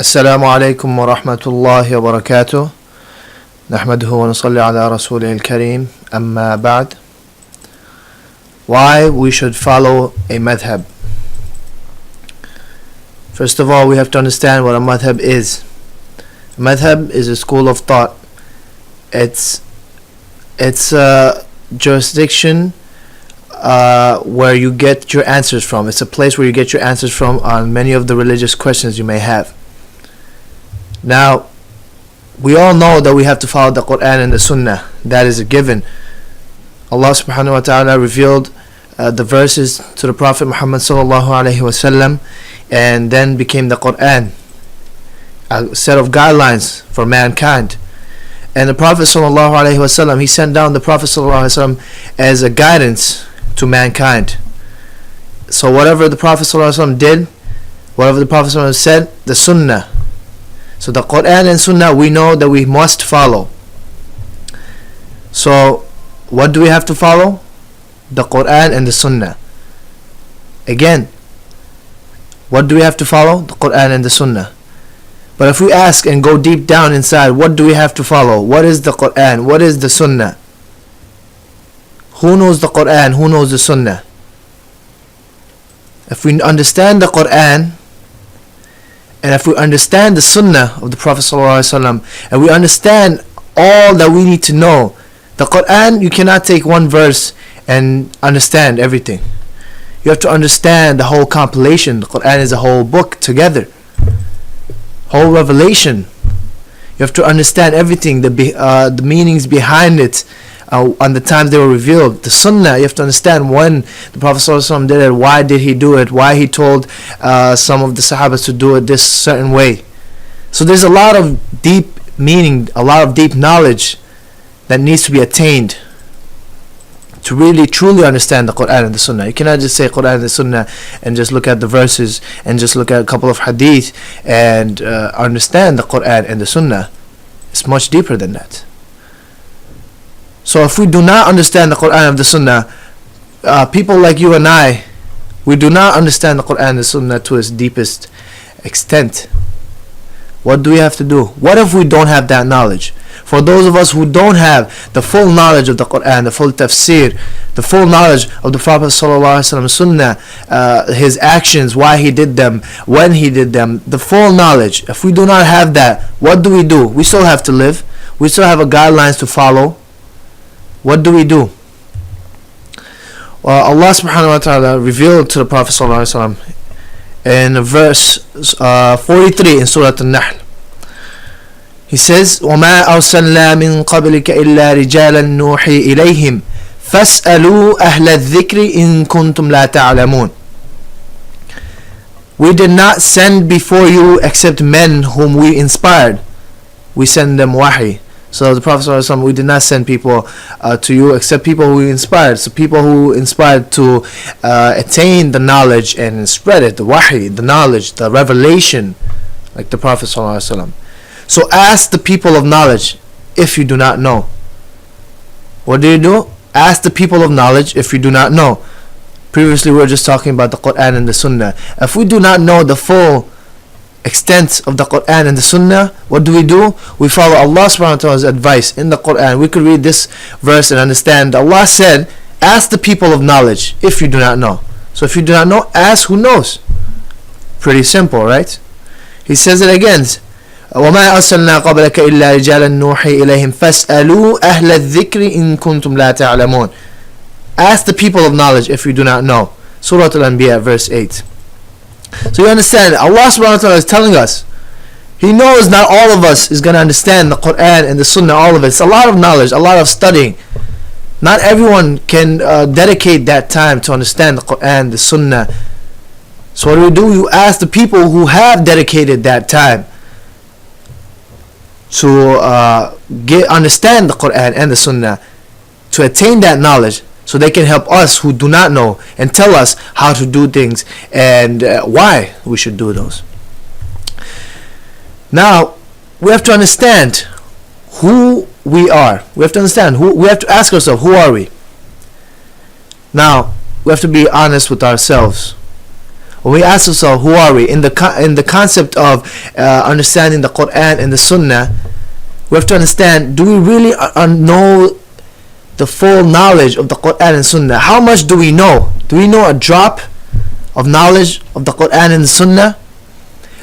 السلام عليكم ورحمة الله وبركاته نحمده ونصلي على رسوله الكريم أما بعد. Why we should follow a madhab. First of all, we have to understand what a madhab is. A madhab is a school of thought. It's a jurisdiction where you get your answers from. It's a place where you get your answers from on many of the religious questions you may have. Now, we all know that we have to follow the Quran and the Sunnah. That is a given. Allah subhanahu wa ta'ala revealed the verses to the Prophet Muhammad sallallahu alaihi wasallam, and then became the Quran, a set of guidelines for mankind. And the Prophet sallallahu alaihi wasallam, he sent down the Prophet sallallahu alaihi wasallam as a guidance to mankind. So whatever the Prophet sallallahu alaihi wasallam did, whatever the Prophet sallallahu alaihi wasallam said, the Sunnah. So the Quran and Sunnah, we know that we must follow. So what do we have to follow? The Quran and the Sunnah. Again, what do we have to follow? The Quran and the Sunnah. But if we ask and go deep down inside, what do we have to follow? What is the Quran? What is the Sunnah? Who knows the Quran? Who knows the Sunnah? If we understand the Quran, and if we understand the Sunnah of the Prophet ﷺ, and we understand all that we need to know, the Quran, you cannot take one verse and understand everything. You have to understand the whole compilation. The Quran is a whole book together, whole revelation. You have to understand everything, the meanings behind it, on the times they were revealed. The Sunnah, you have to understand when the Prophet ﷺ did it, why did he do it, why he told some of the Sahabas to do it this certain way. So there's a lot of deep meaning, a lot of deep knowledge that needs to be attained to really truly understand the Quran and the Sunnah. You cannot just say Quran and the Sunnah and just look at the verses and just look at a couple of hadith and understand the Quran and the Sunnah. It's much deeper than that. So if we do not understand the Quran and the Sunnah, people like you and I, we do not understand the Quran and the Sunnah to its deepest extent. What do we have to do? What if we don't have that knowledge? For those of us who don't have the full knowledge of the Quran, the full tafsir, the full knowledge of the Prophet ﷺ Sunnah, his actions, why he did them, when he did them, the full knowledge. If we do not have that, what do? We still have to live. We still have a guidelines to follow. What do? Well, Allah subhanahu wa ta'ala revealed to the Prophet sallallahu alaihi wasallam in verse 43 in Surah An-Nahl. He says, وَمَا أَرْسَلْنَا مِن قَبْلِكَ إِلَّا رِجَالًا نُوحِي إِلَيْهِمْ فَاسْأَلُوا أَهْلَ الذِّكْرِ إِن كُنتُمْ لَا تَعْلَمُونَ. We did not send before you except men whom we inspired. We send them wahi. So the Prophet ﷺ, we did not send people to you except people who we inspired. So people who inspired to attain the knowledge and spread it, the wahi, the knowledge, the revelation, like the Prophet ﷺ. So ask the people of knowledge if you do not know. What do? Ask the people of knowledge if you do not know. Previously we were just talking about the Quran and the Sunnah. If we do not know the full extent of the Quran and the Sunnah, what do? We follow Allah subhanahu wa ta'ala's advice in the Quran. We could read this verse and understand. Allah said, ask the people of knowledge if you do not know. So if you do not know, ask who knows. Pretty simple, right? He says it again, وَمَا أَرْسَلْنَا قَبْلَكَ إِلَّا رِجَالًا نُوحِي إِلَيْهِمْ فَاسْأَلُوا أَهْلَ الذِّكْرِ إِن كُنتُمْ لَا تَعْلَمُونَ. Ask the people of knowledge if you do not know. Surah Al-Anbiya verse 8. So you understand, Allah subhanahu wa ta'ala is telling us, He knows not all of us is going to understand the Quran and the Sunnah, all of it. It's a lot of knowledge, a lot of studying. Not everyone can dedicate that time to understand the Quran, the Sunnah. So what do? You ask the people who have dedicated that time to understand the Quran and the Sunnah, to attain that knowledge, so they can help us who do not know and tell us how to do things and why we should do those. Now, we have to understand who we are. We have to understand we have to ask ourselves, who are we? Now, we have to be honest with ourselves. When we ask ourselves, who are we? In the concept of understanding the Quran and the Sunnah, we have to understand, do we really know the full knowledge of the Quran and Sunnah? How much do we know? Do we know a drop of knowledge of the Quran and the Sunnah?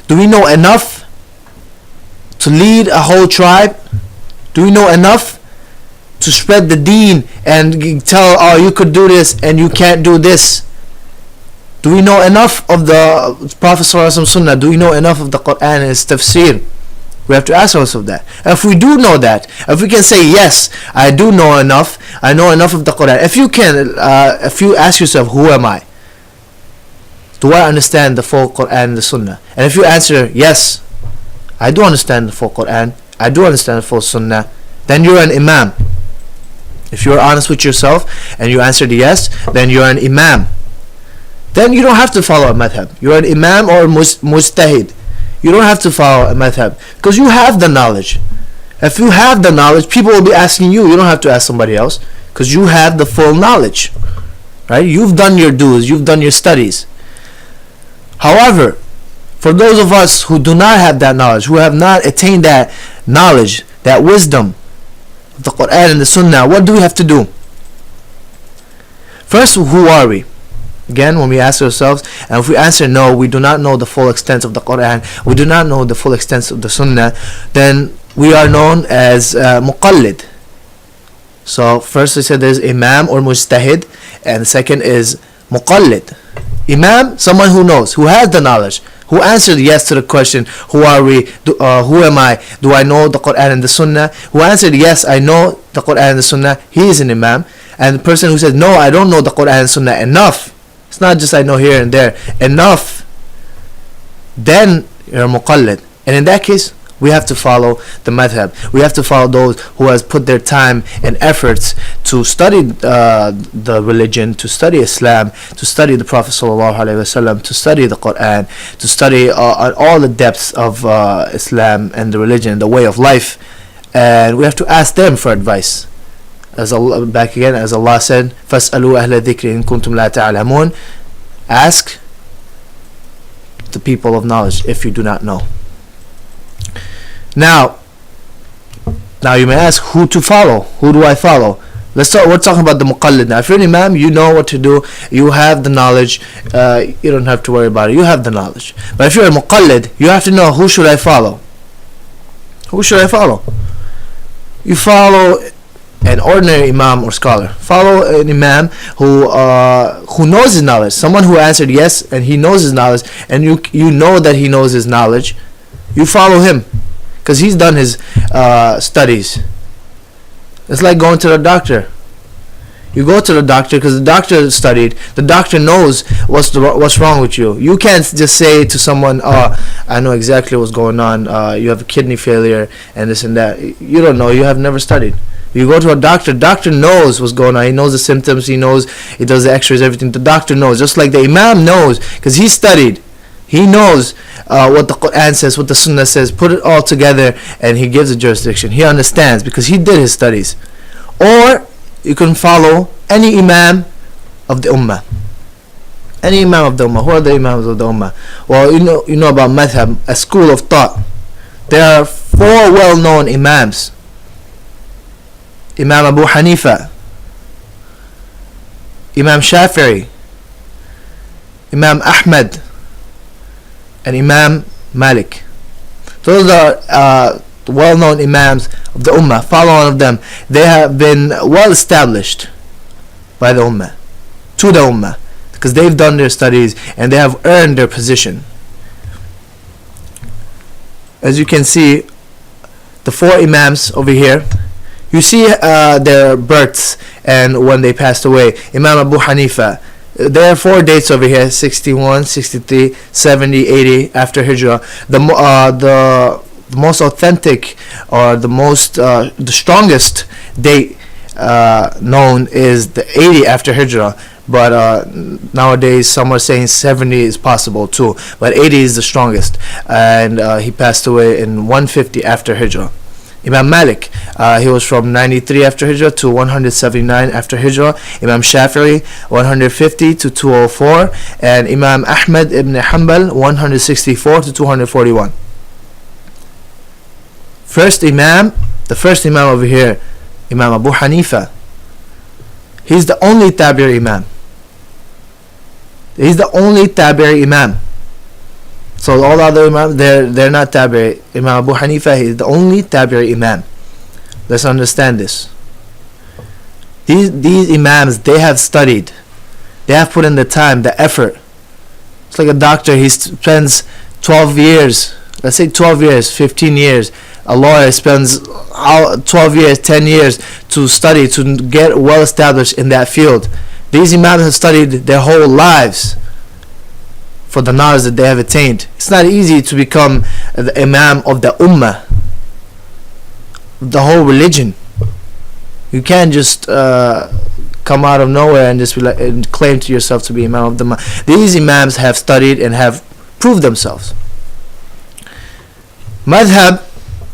Do we know enough to lead a whole tribe? Do we know enough to spread the deen and tell, oh, you could do this and you can't do this? Do we know enough of the Prophet ﷺ Sunnah? Do we know enough of the Quran and its tafsir? We have to ask ourselves that. If we do know that, if we can say, yes, I do know enough, I know enough of the Quran. If you ask yourself, who am I? Do I understand the full Quran and the Sunnah? And if you answer, yes, I do understand the full Quran, I do understand the full Sunnah, then you're an Imam. If you're honest with yourself and you answered yes, then you're an Imam. Then you don't have to follow a madhab. You're an Imam or mujtahid. You don't have to follow a madhab because you have the knowledge. If you have the knowledge, people will be asking you. You don't have to ask somebody else because you have the full knowledge. Right? You've done your dues. You've done your studies. However, for those of us who do not have that knowledge, who have not attained that knowledge, that wisdom of the Quran and the Sunnah, what do we have to do? First, who are we? Again, when we ask ourselves, and if we answer no, we do not know the full extent of the Quran, we do not know the full extent of the Sunnah, then we are known as muqallid. So first we said there's Imam or Mujtahid, and the second is muqallid. Imam, someone who knows, who has the knowledge, who answered yes to the question, who are we, who am I, do I know the Quran and the Sunnah? Who answered yes, I know the Quran and the Sunnah, he is an Imam. And the person who says no, I don't know the Quran and Sunnah enough, it's not just I know here and there, enough, then you're muqallid. And in that case, we have to follow the madhab. We have to follow those who has put their time and efforts to study the religion, to study Islam, to study the Prophet ﷺ, to study the Quran, to study all the depths of Islam and the religion, the way of life. And we have to ask them for advice. As Allah, back again, as Allah said, فَاسْأَلُوا أَهْلَ الذِّكْرِ إِن كُنْتُمْ لَا تَعْلَمُونَ. Ask the people of knowledge if you do not know. Now you may ask, who to follow? Who do I follow? We're talking about the muqallid now. If you're an Imam, you know what to do. You have the knowledge. You don't have to worry about it. You have the knowledge. But if you're a muqallid, you have to know, who should I follow? Who should I follow? You follow an ordinary Imam or scholar. Follow an Imam who knows his knowledge. Someone who answered yes and he knows his knowledge, and you know that he knows his knowledge. You follow him because he's done his studies. It's like going to the doctor. You go to the doctor because the doctor studied. The doctor knows what's wrong with you. You can't just say to someone, "Oh, I know exactly what's going on. You have a kidney failure and this and that." You don't know. You have never studied. You go to a doctor. Doctor knows what's going on. He knows the symptoms. He knows. He does the X-rays, everything. The doctor knows. Just like the Imam knows because he studied. He knows what the Quran says, what the Sunnah says. Put it all together, and he gives a jurisdiction. He understands because he did his studies. Or you can follow any Imam of the Ummah. Any Imam of the Ummah. Who are the Imams of the Ummah? Well, you know about Madhab, a school of thought. There are 4 well-known Imams. Imam Abu Hanifa, Imam Shafi'i, Imam Ahmad, and Imam Malik. Those are well-known Imams of the Ummah. Follow one of them. They have been well established by the Ummah, to the Ummah, because they've done their studies and they have earned their position. As you can see, the 4 Imams over here, you see their births and when they passed away. Imam Abu Hanifa, there are 4 dates over here: 61, 63, 70, 80 after Hijrah. The most authentic or the strongest date known is the 80 after Hijrah. But nowadays some are saying 70 is possible too. But 80 is the strongest, and he passed away in 150 after Hijrah. Imam Malik, he was from 93 after Hijrah to 179 after Hijrah. Imam Shafi'i, 150 to 204. And Imam Ahmad ibn Hanbal, 164 to 241. The first Imam over here, Imam Abu Hanifa. He's the only Tabi'i Imam. He's the only Tabi'i Imam. So all the other Imams, they're not Tabi'i. Imam Abu Hanifa, he is the only Tabi'i Imam. Let's understand this. These Imams, they have studied. They have put in the time, the effort. It's like a doctor, he spends 12 years, let's say 12 years, 15 years. A lawyer spends 12 years, 10 years to study, to get well established in that field. These Imams have studied their whole lives for the knowledge that they have attained. It's not easy to become the Imam of the Ummah, the whole religion. You can't just come out of nowhere and just be like, and claim to yourself to be Imam of the Ummah. These Imams have studied and have proved themselves. Madhab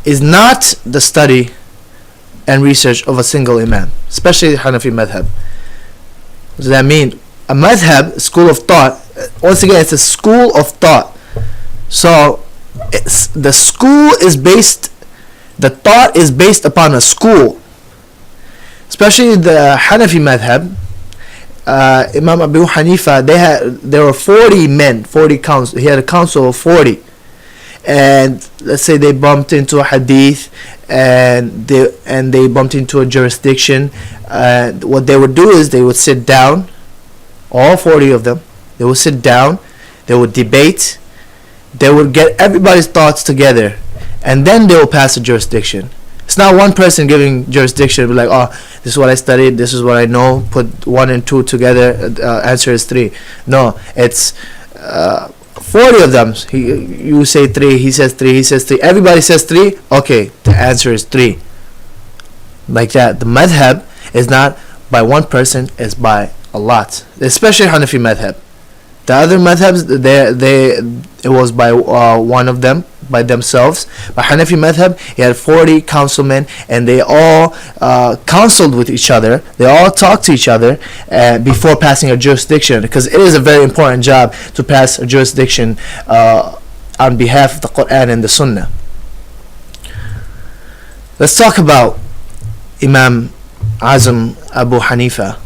is not the study and research of a single Imam, especially Hanafi Madhab. What does that mean? A Madhab, school of thought, once again, it's a school of thought. So the thought is based upon a school. Especially the Hanafi Madhab, Imam Abu Hanifa, there were 40 men, 40 council. He had a council of 40. And let's say they bumped into a hadith and they bumped into a jurisdiction. What they would do is they would sit down, all 40 of them. They would sit down, they would debate, they would get everybody's thoughts together, and then they will pass a jurisdiction. It's not one person giving jurisdiction, be like, oh, this is what I studied, this is what I know, put 1 and 2 together, answer is 3. No, it's 40 of them. You say 3, he says 3, he says 3, everybody says 3, okay, the answer is 3. Like that. The madhab is not by one person, it's by a lot, especially Hanafi madhab. The other madhabs, it was by one of them, by themselves. But Hanafi madhab, he had 40 councilmen, and they all counseled with each other. They all talked to each other before passing a jurisdiction, because it is a very important job to pass a jurisdiction on behalf of the Quran and the Sunnah. Let's talk about Imam Azam Abu Hanifa.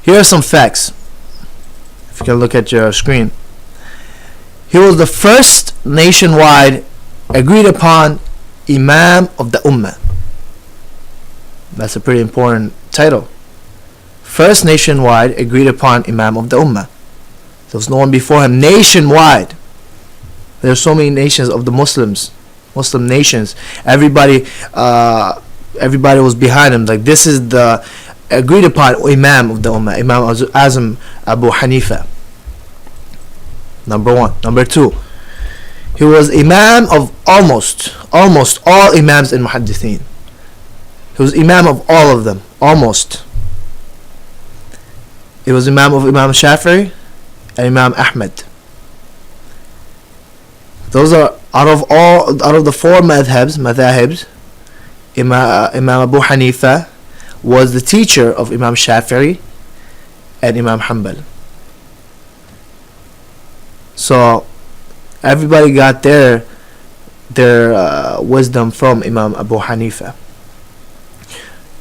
Here are some facts. If you can look at your screen. He was the first nationwide agreed upon Imam of the Ummah. That's a pretty important title. First nationwide agreed upon Imam of the Ummah. There was no one before him nationwide. There are so many nations of the Muslim nations. Everybody was behind him. Like, this is the agreed upon Imam of the Ummah, Imam Azam Abu Hanifa. Number 1. Number 2, he was Imam of almost all Imams in Muhaddithin. He was Imam of all of them, almost. He was Imam of Imam Shafi'i and Imam Ahmad. Those are out of the 4 madhabs, Imam Abu Hanifa was the teacher of Imam Shafi'i and Imam Hanbal. So everybody got their wisdom from Imam Abu Hanifa.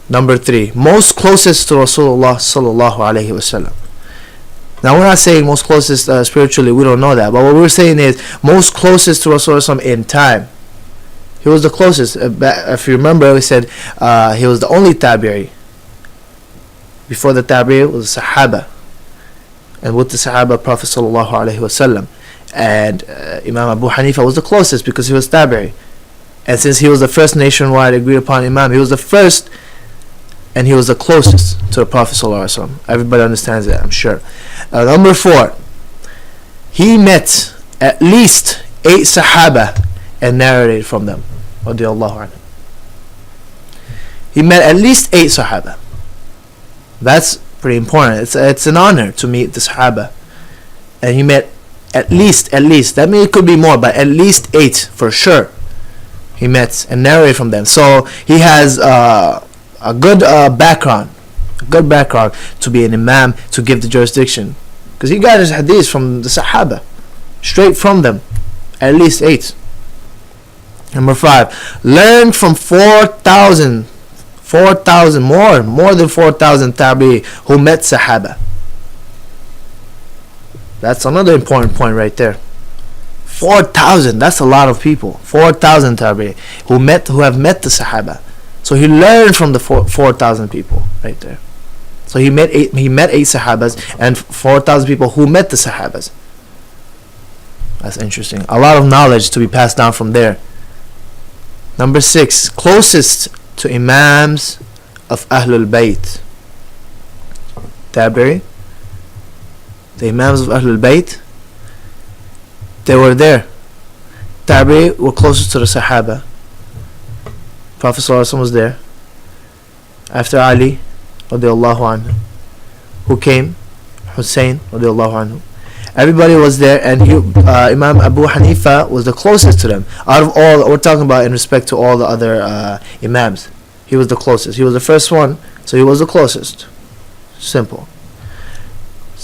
Number 3, most closest to Rasulullah sallallahu alaihi wasallam. Now, we're not saying most closest spiritually, we don't know that, but what we're saying is most closest to Rasulullah in time. He was the closest. If you remember, we said he was the only Tabi'i. Before the Tabi'i was the Sahaba. And with the Sahaba, Prophet sallallahu alaihi wasallam. And Imam Abu Hanifa was the closest because he was Tabi'i. And since he was the first nationwide agreed upon Imam, he was the first and he was the closest to the Prophet sallallahu alaihi wasallam. Everybody understands that, I'm sure. Number 4, he met at least 8 Sahaba and narrated from them. Radiyallahu anhu. He met at least 8 Sahaba. That's pretty important. It's an honor to meet the Sahaba. And he met at least. That means it could be more, but at least 8 for sure. he met and narrated from them. So he has a good background, to be an imam, to give the jurisdiction, because he got his hadith from the Sahaba, straight from them, at least 8. Number 5, learn from 4,000 more than 4,000 tabi'i who met Sahaba. That's another important point right there. 4,000, that's a lot of people. 4,000 tabi'i who have met the Sahaba. So he learned from the 4,000 people right there. So he met 8 Sahabas and 4,000 people who met the Sahabas. That's interesting. A lot of knowledge to be passed down from there. Number 6, closest to Imams of Ahlul Bayt. Tabi'i, the Imams of Ahlul Bayt, they were there. Tabi'i were closest to the Sahaba. Prophet ﷺ was there. After Ali radiallahu anhu, who came, Hussein radiallahu anhu, everybody was there, and Imam Abu Hanifa was the closest to them. Out of all, we're talking about in respect to all the other Imams, he was the closest. He was the first one, so he was the closest. Simple.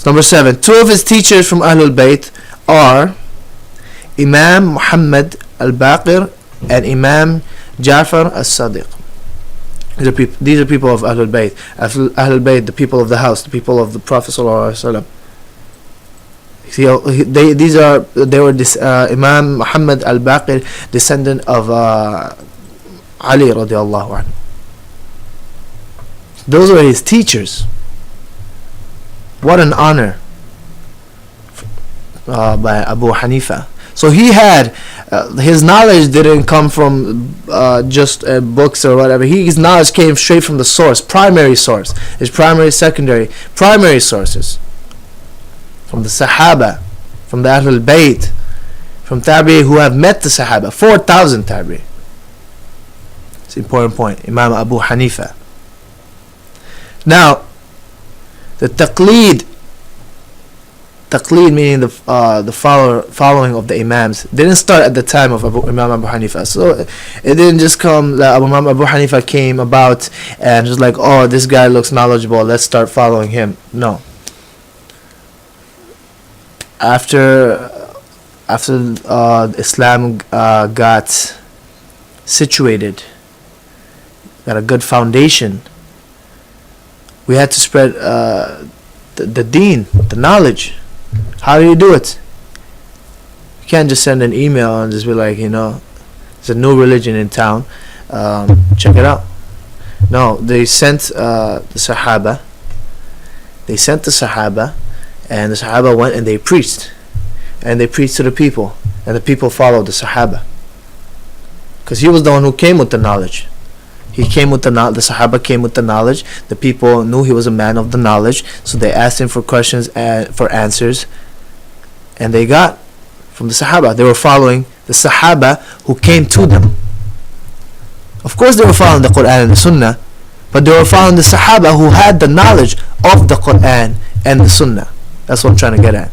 Number 7, 2 of his teachers from Ahlul Bayt are Imam Muhammad al-Baqir and Imam Ja'far as-Sadiq. These are people of Ahlul Bayt. Ahlul Bayt, the people of the house, the people of the Prophet ﷺ. They were this Imam Muhammad al-Baqir, descendant of Ali radiallahu anhu. Those were his teachers. What an honor by Abu Hanifa. So he had his knowledge didn't come from just books or whatever. His knowledge came straight from the source, primary source. His primary, secondary, primary sources. From the Sahaba, from the Ahlul Bayt, from Tabi'i who have met the Sahaba. 4,000 Tabi'i. It's an important point. Imam Abu Hanifa. Now, the taqleed meaning the following of the Imams, didn't start at the time of Imam Abu Hanifa. So it didn't just come that Imam Abu Hanifa came about and just like, oh, this guy looks knowledgeable, let's start following him. No. After Islam got situated, got a good foundation, we had to spread the deen, the knowledge. How do you do it? You can't just send an email and just be like, there's a new religion in town, check it out. No, they sent the Sahaba. And the Sahaba went and they preached. And they preached to the people. And the people followed the Sahaba. Because he was the one who came with the knowledge. The Sahaba came with the knowledge. The people knew he was a man of the knowledge. So they asked him for questions and for answers. And they got from the Sahaba. They were following the Sahaba who came to them. Of course they were following the Quran and the Sunnah. But they were following the Sahaba who had the knowledge of the Quran and the Sunnah. That's what I'm trying to get at.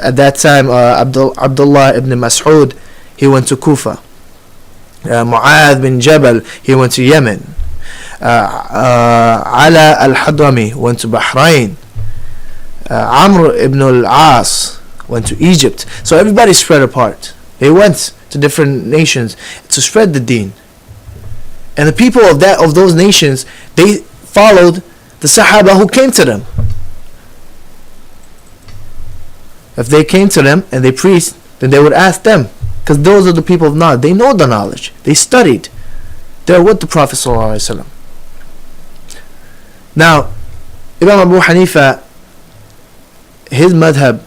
At that time, Abdullah ibn Mas'ud, he went to Kufa. Mu'adh bin Jabal, he went to Yemen. Ala al-Hadrami went to Bahrain. Amr ibn al-As went to Egypt. So everybody spread apart. They went to different nations to spread the deen. And the people of those nations, they followed the Sahaba who came to them. If they came to them and they preached, then they would ask them. Because those are the people of knowledge. They know the knowledge. They studied. They're with the Prophet ﷺ. Now, Imam Abu Hanifa, his madhab,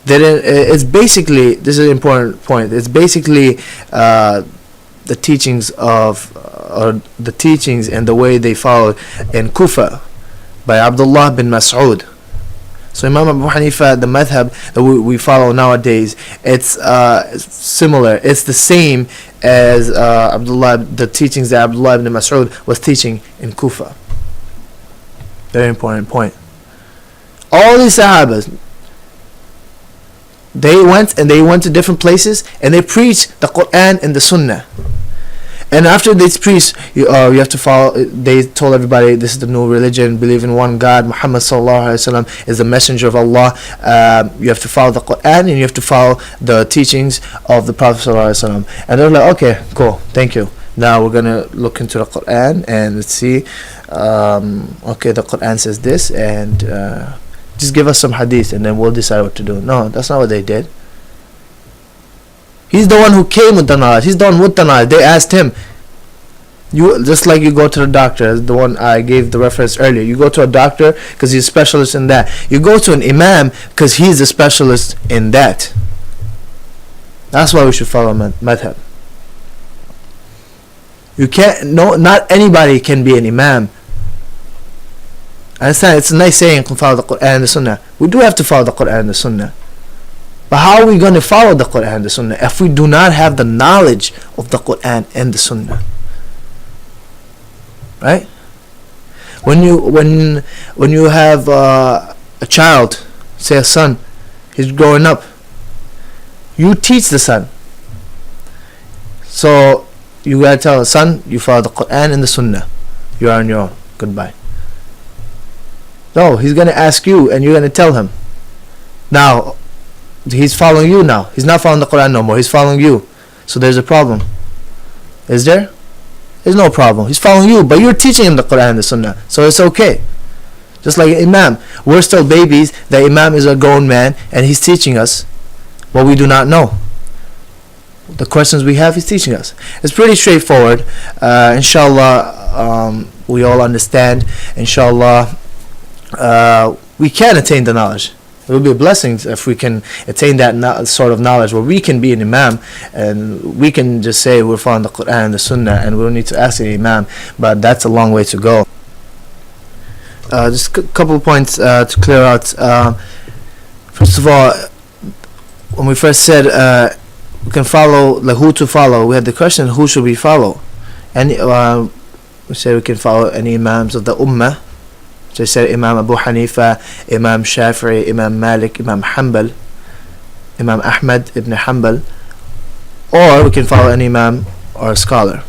it's basically, this is an important point, it's basically the teachings and the way they followed in Kufa by Abdullah bin Mas'ud. So Imam Abu Hanifa, the madhab that we follow nowadays, it's similar. It's the same as the teachings that Abdullah ibn Mas'ud was teaching in Kufa. Very important point. All these Sahabas, they went to different places and they preached the Quran and the Sunnah. And after they preached, you have to follow. They told everybody, this is the new religion. Believe in one God. Muhammad sallallahu alaihi wasallam is the messenger of Allah. You have to follow the Quran and you have to follow the teachings of the Prophet sallallahu alaihi wasallam. And they're like, okay, cool, thank you. Now we're gonna look into the Quran and let's see. Okay, the Quran says this, and just give us some hadith, and then we'll decide what to do. No, that's not what they did. He's the one who came with the knowledge. He's the one with the knowledge. They asked him. You just like you go to the doctor, the one I gave the reference earlier. You go to a doctor because he's a specialist in that. You go to an imam because he's a specialist in that. That's why we should follow madhab. You can't. No, not anybody can be an imam. I understand. It's a nice saying, follow the Quran and the Sunnah. We do have to follow the Quran and the Sunnah. But how are we going to follow the Quran and the Sunnah if we do not have the knowledge of the Quran and the Sunnah? Right? When you have a child, say a son, he's growing up, you teach the son. So you gotta tell the son, you follow the Quran and the Sunnah. You are on your own. Goodbye. No, he's gonna ask you, and you're gonna tell him. Now, he's following you now. He's not following the Quran no more. He's following you. So there's a problem. Is there? There's no problem. He's following you, but you're teaching him the Quran and the Sunnah. So it's okay. Just like an imam. We're still babies. The imam is a grown man, and he's teaching us what we do not know. The questions we have, he's teaching us. It's pretty straightforward. Inshallah, we all understand. Inshallah, we can attain the knowledge. It will be a blessing if we can attain that sort of knowledge where we can be an imam and we can just say we're following the Quran and the Sunnah and we don't need to ask the imam. But that's a long way to go. Just a couple of points to clear out. First of all, when we first said we can follow, like who to follow, we had the question, who should we follow? And we said we can follow any imams of the ummah. So I said Imam Abu Hanifa, Imam Shafi'i, Imam Malik, Imam Hanbal, Imam Ahmad ibn Hanbal, or we can follow any imam or a scholar,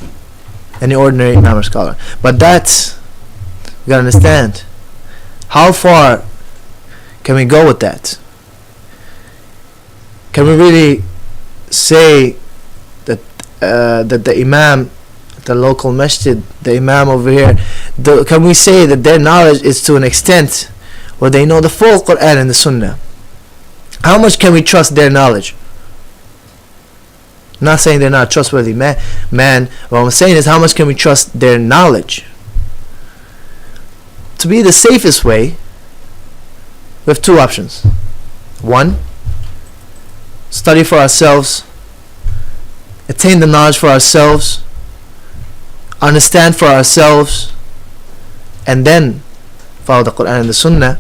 any ordinary imam or scholar. But that's, you gotta understand, how far can we go with that? Can we really say that that the imam, the local masjid, the imam over here, can we say that their knowledge is to an extent where they know the full Quran and the Sunnah? How much can we trust their knowledge? I'm not saying they're not a trustworthy man. What I'm saying is, how much can we trust their knowledge? To be the safest way, we have two options. One, study for ourselves, attain the knowledge for ourselves, understand for ourselves, and then follow the Quran and the Sunnah.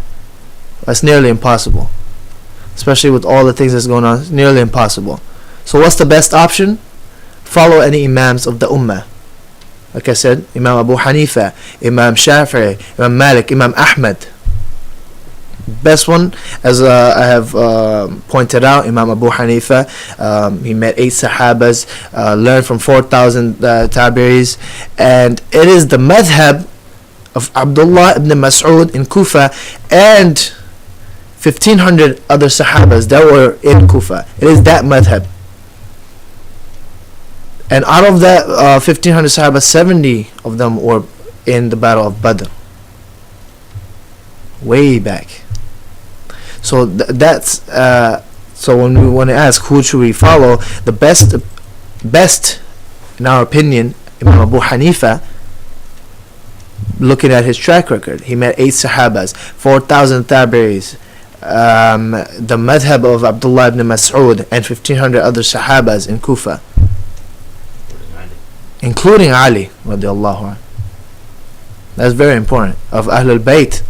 That's nearly impossible, especially with all the things that's going on. It's nearly impossible. So what's the best option? Follow any imams of the ummah. Like I said, Imam Abu Hanifa, Imam Shafi'i, Imam Malik, Imam Ahmad. Best one, as I have pointed out, Imam Abu Hanifa, he met 8 Sahabas, learned from 4,000 Tabi'is, and it is the madhab of Abdullah ibn Mas'ud in Kufa and 1,500 other Sahabas that were in Kufa. It is that madhab. And out of that 1,500 Sahabas, 70 of them were in the Battle of Badr. Way back. So that's so when we want to ask who should we follow, the best in our opinion, Imam Abu Hanifa. Looking at his track record, he met 8 Sahabas, 4,000 Tabi'is, the madhab of Abdullah ibn Mas'ud, and 1,500 other Sahabas in Kufa, including Ali radiallahu anhu. That's very important, of Ahlul Bayt.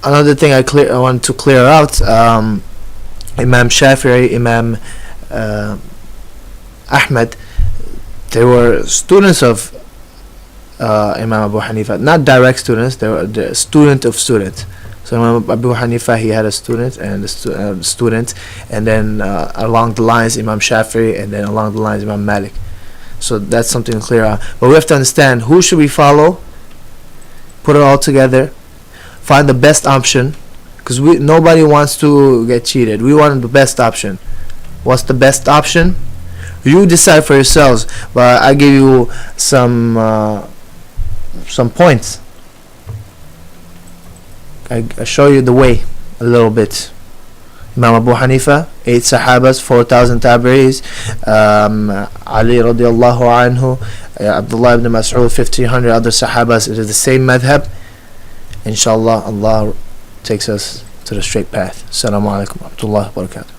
Another thing I want to clear out, Imam Shafi'i, Imam Ahmad, they were students of Imam Abu Hanifa, not direct students, they were the student of students. So Imam Abu Hanifa, he had a student, and student, and then along the lines Imam Shafi'i, and then along the lines Imam Malik. So that's something to clear out. But we have to understand, who should we follow? Put it all together, find the best option, because nobody wants to get cheated. We want the best option. What's the best option? You decide for yourselves. But I give you some points. I show you the way a little bit. Imam Abu Hanifa, 8 Sahabas, 4,000 Tabi'is, Ali radiallahu anhu, Abdullah ibn Mas'ud, 1,500 other Sahabas. It is the same madhab. Inshallah, Allah takes us to the straight path. Assalamu alaikum wa rahmatullahi wa barakatuh.